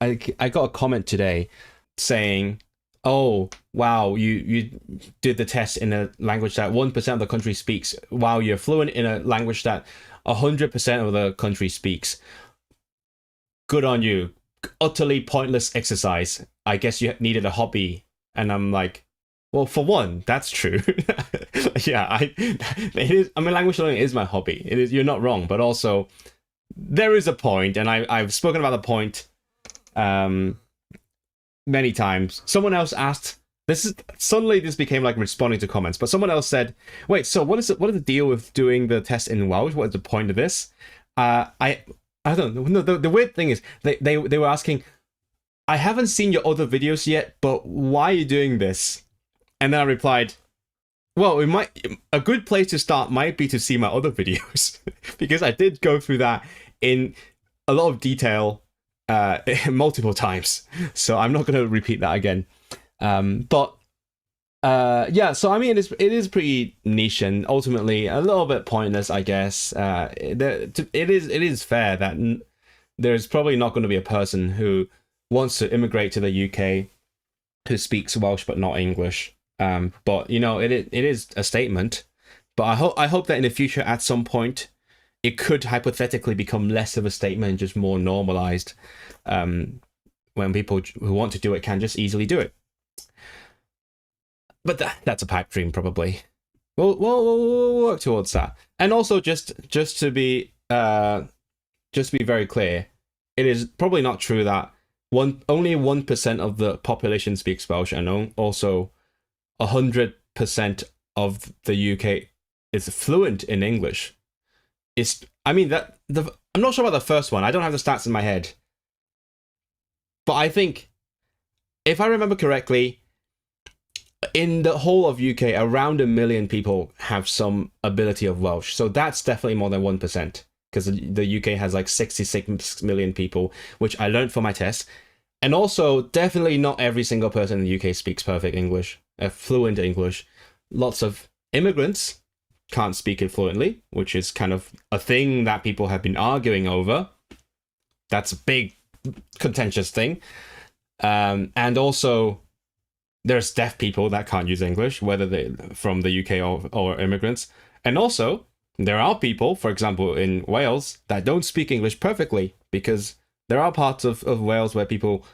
I got a comment today saying, "Oh, wow, you did the test in a language that 1% of the country speaks, while you're fluent in a language that 100% of the country speaks. Good on you. Utterly pointless exercise. I guess you needed a hobby." And I'm like, well, for one, that's true. Yeah, it is. I mean, language learning is my hobby. It is. You're not wrong, but also there is a point, and I've spoken about the point um many times. Someone else asked. This became like responding to comments, but someone else said, "Wait, so what is the deal with doing the test in Welsh? What is the point of this?" I don't know. No, the weird thing is they were asking, "I haven't seen your other videos yet, but why are you doing this?" And then I replied, "Well, a good place to start might be to see my other videos because I did go through that in a lot of detail multiple times. So I'm not going to repeat that again. But yeah, so I mean, it is pretty niche and ultimately a little bit pointless, I guess. It is fair that there's probably not going to be a person who wants to immigrate to the UK who speaks Welsh but not English. But you know, it is a statement. But I hope that in the future, at some point, it could hypothetically become less of a statement and just more normalized, when people who want to do it can just easily do it. But that's a pipe dream, probably. We'll work towards that. And also, just to be very clear, it is probably not true that only 1% of the population speaks Welsh, and also 100% of the UK is fluent in English. I mean, I'm not sure about the first one. I don't have the stats in my head, but I think, if I remember correctly, in the whole of UK, around 1 million people have some ability of Welsh. So that's definitely more than 1%, because the UK has like 66 million people, which I learned for my test. And also, definitely not every single person in the UK speaks perfect English, fluent English. Lots of immigrants can't speak it fluently, which is kind of a thing that people have been arguing over. That's a big contentious thing. And also, there's deaf people that can't use English, whether they're from the UK or immigrants. And also, there are people, for example, in Wales, that don't speak English perfectly, because there are parts of Wales where people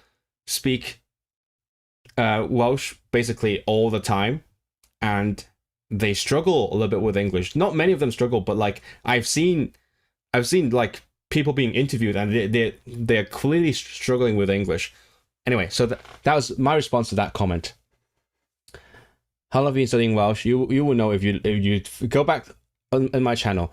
speak Welsh basically all the time, and they struggle a little bit with English. Not many of them struggle, but like I've seen like people being interviewed, and they're clearly struggling with English. Anyway, so that was my response to that comment. How long have you been studying Welsh? You will know if you go back on my channel.